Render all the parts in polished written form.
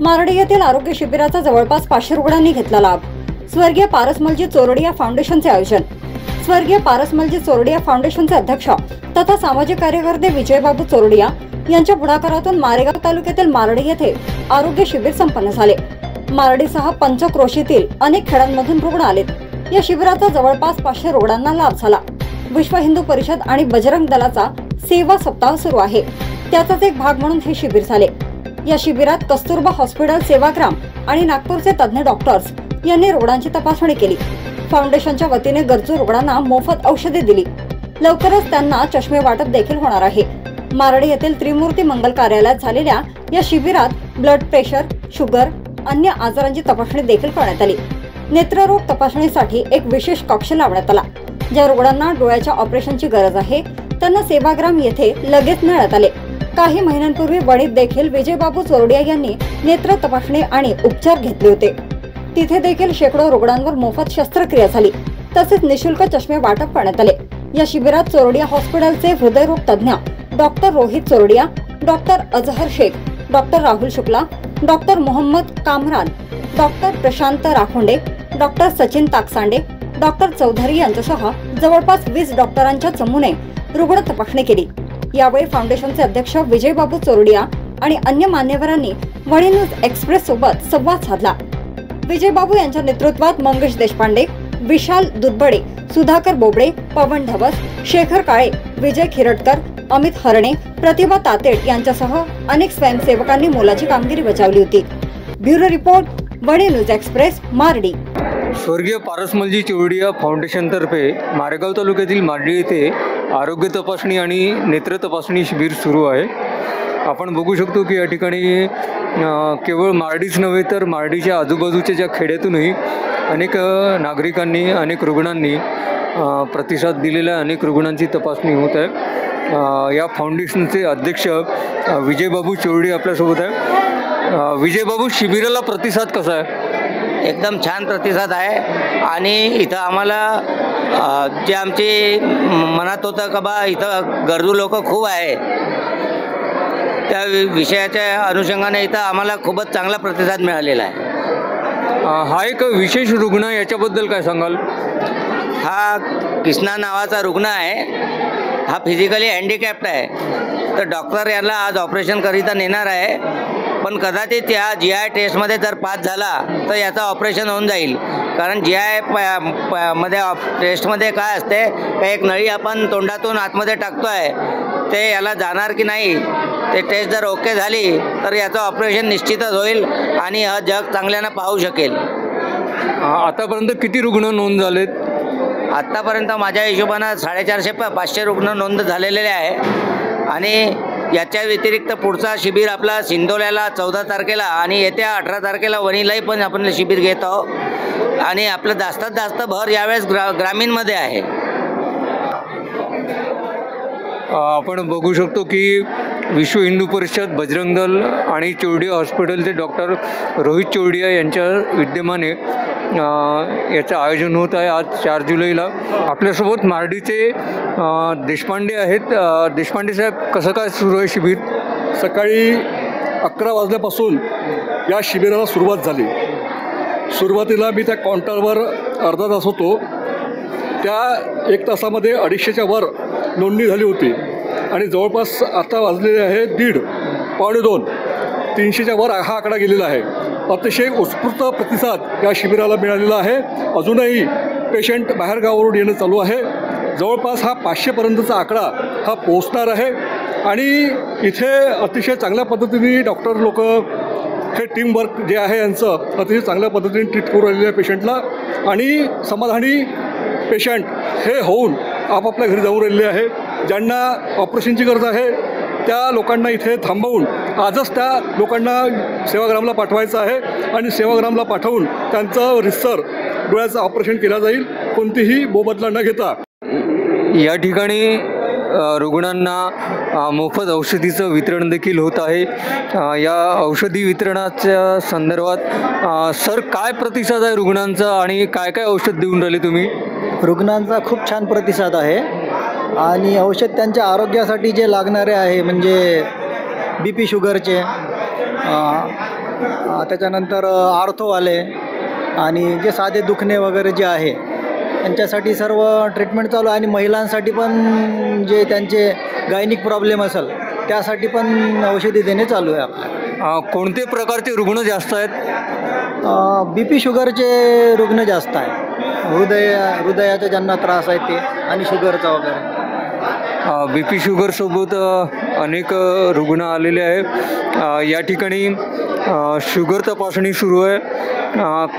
मारडी येथील आरोग्य शिबिराचा जवळपास 500 रुग्णांनी घेतला लाभ। स्वर्गीय पारसमलजी चोरडिया फाउंडेशनचे आयोजन। स्वर्गीय पारसमलजी चोरडिया फाउंडेशनचे अध्यक्ष तथा सामाजिक कार्यकर्ते विजयबाबू चोरडिया यांच्या पुढाकारातून मारेगाव तालुक्यातील मारडी येथे आरोग्य शिबिर संपन्न झाले। मारडीसह पंचक्रोशीतील अनेक खेड्यांमधून रुग्ण आलेत। या शिबिराचा जवळपास 500 रुग्णांना लाभ झाला। विश्व हिंदू परिषद आणि बजरंग दलाचा सेवा सप्ताह सुरू आहे, त्याचाच एक भाग म्हणून हे शिबिर झाले। या शिबिरात कस्तुरबा हॉस्पिटल, सेवाग्राम आणि नागपूरचे तज्ञ डॉक्टर्स यांनी रुग्णांची तपासणी केली। फाउंडेशनच्या वतीने गरजू रुग्णांना मोफत औषधे दिली। लवकरच त्यांना चष्मे वाटप देखील होणार आहे। मारडी येथील त्रिमूर्ती मंगल कार्यालयात झालेल्या या शिबिरात ब्लड प्रेशर, शुगर, अन्य आजारांची तपासणी देखील करण्यात आली। नेत्ररोग तपासणीसाठी एक विशेष कक्ष लावण्यात आला। ज्या रुग्णांना डोळ्याच्या ऑपरेशनची गरज आहे त्यांना सेवाग्राम येथे लगेच नेण्यात आले। काही महिन्यांपूर्वी वणीत देखील विजयबाबू चोरडिया यांनी नेत्र तपासणी आणि उपचार घेतले होते। तिथे देखील शेकडो रुग्णांवर मोफत शस्त्रक्रिया झाली, तसेच निशुल्क चष्मे वाटप करण्यात आले। या शिबिरात चोरडिया हॉस्पिटलचे हृदयरोग तज्ञ doctor Rohit Chordia, doctor Azhar Shaikh, doctor Rahul Shukla, doctor Mohammad Kamran, doctor Prashant Rakhonde, doctor Sachin Taksande, doctor Chaudhary यांच्यासह जवळपास 20 डॉक्टरांच्या चमूने रुग्ण तपासणी केली। यावेळी फाउंडेशनचे अध्यक्ष विजयबाबू चोरडिया आणि अन्य मान्यवरांनी वणी न्यूज एक्सप्रेस सोबत संवाद साधला। विजयबाबू यांच्या नेतृत्वात मंगेश देशपांडे, विशाल दुधबडे, सुधाकर बोबडे, पवन ढवस, शेखर काळे, विजय खिरटकर, अमित हरणे, प्रतिभा तातेड यांच्यासह अनेक स्वयंसेवकांनी मोलाची कामगिरी बजावली होती। Bureau report, Wani news express, Mardi. स्वर्गीय पारसमलजी चोरडिया फाउंडेशनतर्फे मारेगाव तालुक्यातील मारडी येथे आरोग्य तपासणी आणि नेत्र तपासणी शिबिर सुरू आहे। आपण बघू शकतो की या ठिकाणी केवळ मारडीच नव्हे तर मारडीच्या आजूबाजूच्या ज्या खेड्यातूनही अनेक नागरिकांनी, अनेक रुग्णांनी प्रतिसाद दिलेल्या अनेक रुग्णांची तपासणी होत आहे। या फाउंडेशनचे अध्यक्ष विजयबाबू चोरडिया आपल्यासोबत आहे। विजयबाबू, शिबिराला प्रतिसाद कसा आहे? एकदम छान प्रतिसाद आहे आणि इथं आम्हाला जे आमचे मनात होतं का बा इथं गरजू लोक खूप आहे, त्या विषयाच्या अनुषंगाने इथं आम्हाला खूपच चांगला प्रतिसाद मिळालेला आहे। हा एक विशेष रुग्ण, याच्याबद्दल काय सांगाल? हा कृष्णा नावाचा रुग्ण आहे। हा फिजिकली हँडिकॅप्ड आहे, तर डॉक्टर याला आज ऑपरेशन करिता नेणार आहे, पण कदाचित या GI टेस्टमध्ये जर पास झाला तर याचं ऑपरेशन होऊन जाईल। कारण GI मध्ये टेस्टमध्ये काय असते, एक नळी आपण तोंडातून आतमध्ये टाकतो आहे, ते याला जाणार की नाही, ते टेस्ट जर ओके झाली तर याचं ऑपरेशन निश्चितच होईल आणि हा जग चांगल्यानं पाहू शकेल। आतापर्यंत किती रुग्ण नोंद झालेत? आत्तापर्यंत माझ्या हिशोबानं 450-500 रुग्ण नोंद झालेले आहे आणि याच्या व्यतिरिक्त पुढचा शिबिर आपला सिंदोल्याला 14 तारखेला आणि येत्या 18 तारखेला वणीलाही पण आपण शिबिर घेत आहोत आणि आपलं जास्तीत जास्त भर यावेळेस ग्रामीणमध्ये आहे। आपण बघू शकतो की विश्व हिंदू परिषद, बजरंग दल आणि चोरडिया हॉस्पिटलचे डॉक्टर रोहित चोरडिया यांच्या विद्यमाने याचं आयोजन होत आहे आज 4 जुलैला। आपल्यासोबत मारडीचे देशपांडे आहेत। देशपांडे साहेब, कसं काय सुरू आहे शिबिर? सकाळी 11 वाजल्यापासून या शिबिराला सुरुवात झाली। सुरुवातीला मी त्या काउंटरवर अर्धा तास होतो, त्या 1 तासामध्ये 250च्या वर नोंदणी झाली होती आणि जवळपास आता वाजलेले आहे 1:30, पावणे 2, 300च्या वर हा आकडा गेलेला आहे। अतिशय उत्स्फूर्त प्रतिसाद या शिबिराला मिळालेला आहे। अजूनही पेशंट बाहेरगावावरून येणं चालू आहे। जवळपास हा 500पर्यंतचा आकडा हा पोहोचणार आहे आणि इथे अतिशय चांगल्या पद्धतीने डॉक्टर लोक हे टीमवर्क जे आहे यांचं अतिशय चांगल्या पद्धतीने ट्रीट करू राहिलेल्या पेशंटला आणि समाधानी पेशंट हे होऊन आपापल्या घरी जाऊ राहिलेले आहे। ज्यांना ऑपरेशनची गरज आहे त्या लोकांना इथे थांबवून आजच त्या लोकांना सेवाग्रामला पाठवायचं आहे आणि सेवाग्रामला पाठवून त्यांचं रितसर डोळ्याचं ऑपरेशन केलं जाईल, कोणतीही मोबदला न घेता। या ठिकाणी रुग्णांना मोफत औषधीचं वितरण देखील होत आहे। या औषधी वितरणाच्या संदर्भात सर काय प्रतिसाद आहे रुग्णांचा आणि काय काय औषध देऊन राहिले तुम्ही? रुग्णांचा खूप छान प्रतिसाद आहे आणि औषध त्यांच्या आरोग्यासाठी जे लागणारे आहे, म्हणजे BP शुगरचे, त्याच्यानंतर आर्थोवाले आणि जे साधे दुखणे वगैरे जे आहे त्यांच्यासाठी सर्व ट्रीटमेंट चालू आहे. आणि महिलांसाठी पण जे त्यांचे गायनिक प्रॉब्लेम असेल त्यासाठी पण औषधी देणे चालू आहे आपल्याला. कोणते प्रकारचे रुग्ण जास्त आहेत? BP शुगरचे रुग्ण जास्त आहे. हृदयाचा ज्यांना त्रास आहे ते आणि शुगरचा वगैरे. BP शुगरसोबत अनेक रुग्ण आलेले आहे. या ठिकाणी शुगर तपासणी सुरू आहे.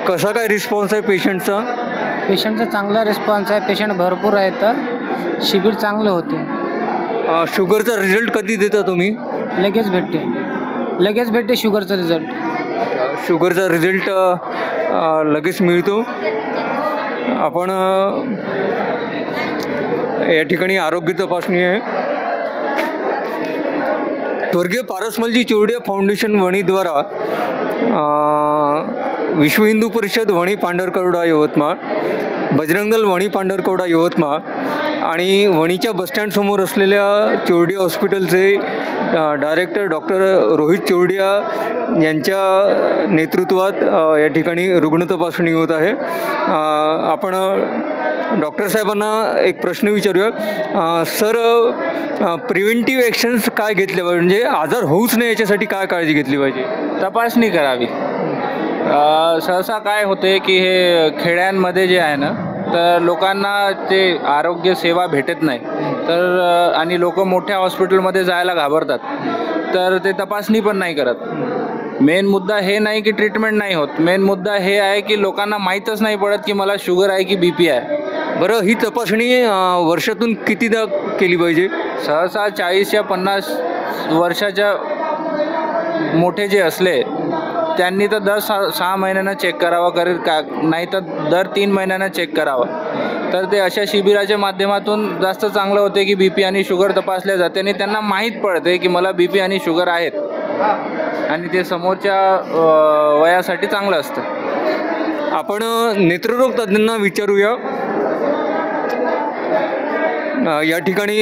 कसा काय रिस्पॉन्स आहे पेशंटचा? पेशंटचा चांगला रिस्पॉन्स आहे. पेशंट भरपूर आहेत तर शिबिर चांगलं होते. शुगरचा रिझल्ट कधी देता तुम्ही? लगेच भेटते शुगरचा रिझल्ट. शुगरचा रिझल्ट लगेच मिळतो. आपण या ठिकाणी आरोग्य तपासणी आहे. स्वर्गीय पारसमलजी चौरडिया फाउंडेशन वणीद्वारा विश्व हिंदू परिषद वणी पांढरकवडा यवतमाळ, बजरंग दल वणी पांढरकवडा यवतमाळ आणि वणीच्या बसस्टँडसमोर असलेल्या चौरडिया हॉस्पिटलचे डायरेक्टर डॉक्टर रोहित चौरडिया यांच्या नेतृत्वात या ठिकाणी रुग्ण तपासणी होत आहे. आपण डॉक्टर साहेबांना एक प्रश्न विचारूया. सर, प्रिव्हेंटिव्ह ॲक्शन्स काय घेतले पाहिजे, म्हणजे आजार होऊच नाही याच्यासाठी काय काळजी घेतली पाहिजे? तपासणी करावी. सहसा काय होते की हे खेड्यांमध्ये जे आहे ना तर लोकांना ते आरोग्य सेवा भेटत नाही तर आणि लोक मोठ्या हॉस्पिटलमध्ये जायला घाबरतात तर ते तपासणी पण नाही करत. मेन मुद्दा हे नाही की ट्रीटमेंट नाही होत, मेन मुद्दा हे आहे की लोकांना माहीतच नाही पडत की मला शुगर आहे की BP आहे. बरं, ही तपासणी वर्षातून कितीदा केली पाहिजे? सहसा 40 या 50 वर्षाच्या मोठे जे असले त्यांनी तर दर 6 महिन्यांना चेक करावं का नाही तर दर 3 महिन्यांना चेक करावं. तर ते अशा शिबिराच्या माध्यमातून जास्त चांगलं होते की BP आणि शुगर तपासल्या जाते आणि त्यांना माहीत पडते की मला BP आणि शुगर आहेत आणि ते समोरच्या वयासाठी चांगलं असतं. आपण नेत्ररोग तज्ज्ञांना विचारूया. या ठिकाणी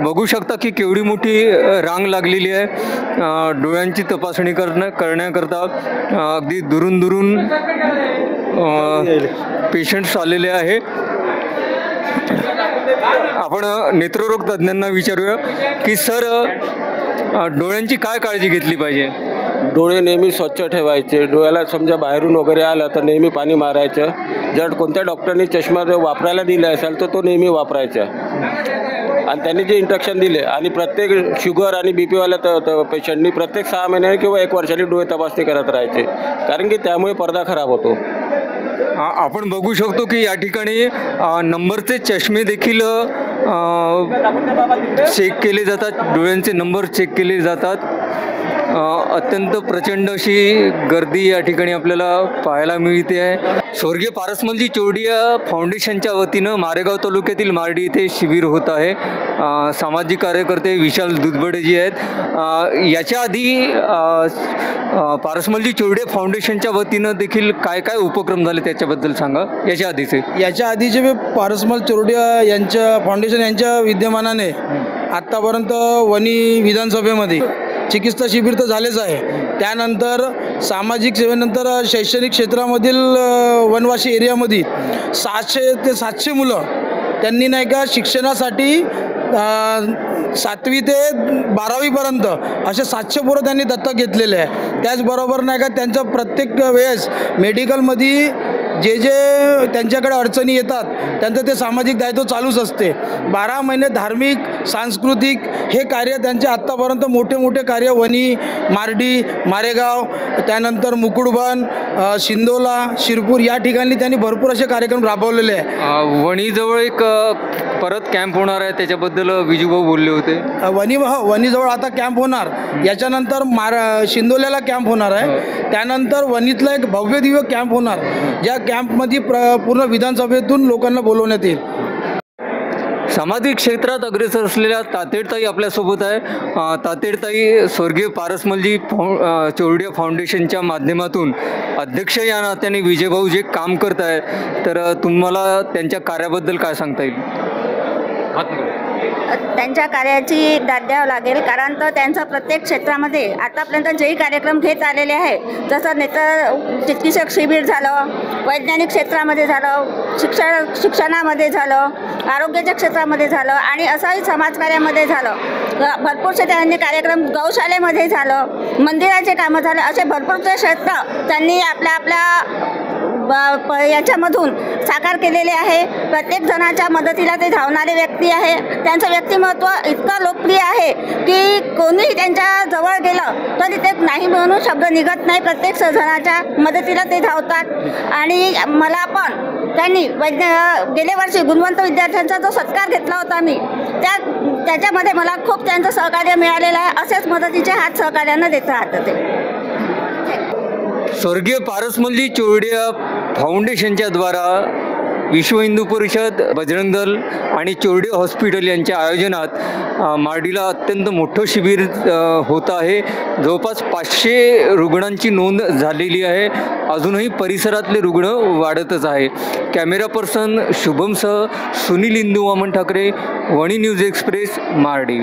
बघू शकता की केवढी मोठी रांग लागलेली आहे. डोळ्यांची तपासणी करण्याकरता अगदी दुरून पेशंट्स आलेले आहे. आपण नेत्ररोग तज्ज्ञांना विचारूया की सर, डोळ्यांची काय काळजी घेतली पाहिजे? डोळे नेहमी स्वच्छ ठेवायचे. डोळ्याला समजा बाहेरून वगैरे आलं तर नेहमी पाणी मारायचं. जर कोणत्या डॉक्टरनी चष्मा वापरायला दिला असेल तर तो नेहमी वापरायचा आणि त्यांनी जे इंस्ट्रक्शन दिले. आणि प्रत्येक शुगर आणि BPवाल्या पेशंटनी प्रत्येक 6 महिन्याने किंवा 1 वर्षाने डोळे तपासणी करत राहायचे कारण की त्यामुळे पडदा खराब होतो. आपण बघू शकतो की या ठिकाणी नंबरचे चष्मे देखील चेक केले जातात, डोळ्यांचे नंबर चेक केले जातात. अत्यंत प्रचंड अशी गर्दी या ठिकाणी आपल्याला पाहायला मिळते आहे. स्वर्गीय पारसमलजी चौरडिया फाउंडेशनच्या वतीनं मारेगाव तालुक्यातील मार्डी येथे शिबिर होत आहे. सामाजिक कार्यकर्ते विशाल दुधबडे जी आहेत. याच्या आधी पारसमलजी चौरडिया फाउंडेशनच्या वतीनं देखील काय काय उपक्रम झाले त्याच्याबद्दल सांगा. याच्या आधीचे पारसमल चौरडिया यांच्या फाउंडेशन यांच्या विद्यमानाने आत्तापर्यंत वणी विधानसभेमध्ये चिकित्सा शिबिर तर झालेच आहे. त्यानंतर सामाजिक सेवेनंतर शैक्षणिक क्षेत्रामधील वनवासी एरियामध्ये 600 ते 700 मुलं त्यांनी नाही का शिक्षणासाठी 7वी ते 12वीपर्यंत असे 700 पोरं त्यांनी दत्तक घेतलेले आहे. त्याचबरोबर नाही का त्यांचं प्रत्येक वेळेस मेडिकलमध्ये जे त्यांच्याकडे अडचणी येतात त्यांचं ते सामाजिक दायित्व चालूच असते. 12 महिने धार्मिक सांस्कृतिक हे कार्य त्यांचे आत्तापर्यंत मोठे कार्य वणी, मार्डी, मारेगाव, त्यानंतर मुकुडबन, शिंदोला, शिरपूर या ठिकाणी त्यांनी भरपूर असे कार्यक्रम राबवलेले आहे. वणीजवळ एक परत कॅम्प होणार आहे, त्याच्याबद्दल विजूभाऊ बोलले होते. वणीजवळ आता कॅम्प होणार. याच्यानंतर शिंदोल्याला कॅम्प होणार आहे. त्यानंतर वणीतला एक भव्य दिव्य कॅम्प होणार ज्या कॅम्पमध्ये पूर्ण विधानसभेतून लोकांना बोलवण्यात येईल. सामाजिक क्षेत्रात अग्रेसर असलेल्या तातेडताई आपल्यासोबत आहे. तातेडताई स्वर्गीय पारसमलजी चौरडिया फाउंडेशनच्या माध्यमातून अध्यक्ष या नात्याने विजयभाऊ जे काम करत आहे तर तुम्हाला त्यांच्या कार्याबद्दल काय सांगता येईल? त्यांच्या कार्याची दाद द्यावं लागेल, कारण तर त्यांचं प्रत्येक क्षेत्रामध्ये आतापर्यंत जेही कार्यक्रम घेत आलेले आहे, जसं चिकित्सक शिबिर झालं, वैज्ञानिक क्षेत्रामध्ये झालं, शिक्षणामध्ये झालं, आरोग्याच्या क्षेत्रामध्ये झालं आणि असंही समाजकार्यामध्ये झालं. भरपूरसे त्यांनी कार्यक्रम गौशालेमध्ये झालं, मंदिराचे कामं झाले, असे भरपूरचे क्षेत्र त्यांनी आपल्या याच्यामधून साकार केलेले आहे. प्रत्येक जणाच्या मदतीला ते धावणारे व्यक्ती आहे. त्यांचं व्यक्तिमत्व इतकं लोकप्रिय आहे की कोणीही त्यांच्या जवळ गेलं तरी ते नाही म्हणून शब्द निघत नाही. प्रत्येक जणाच्या मदतीला ते धावतात. आणि मला पण त्यांनी गेल्या वर्षी गुणवंत विद्यार्थ्यांचा जो सत्कार घेतला होता मी, त्याच्यामध्ये मला खूप त्यांचं सहकार्य मिळालेलं आहे. असेच मदतीचे हात सहकार्यांना देत राहतं ते. स्वर्गीय पारसमलजी चोरडिया फाउंडेशनच्या द्वारा विश्व हिंदू परिषद, बजरंग दल आणि चोरडिया हॉस्पिटल यांच्या आयोजनात मार्डीला अत्यंत मोठं शिबिर होत आहे. जवळपास 500 रुग्णांची नोंद झालेली आहे. अजूनही परिसरातले रुग्ण वाढतच आहे. कॅमेरा पर्सन शुभमसह सुनील इंदू वामन ठाकरे, वणी न्यूज एक्सप्रेस, मार्डी.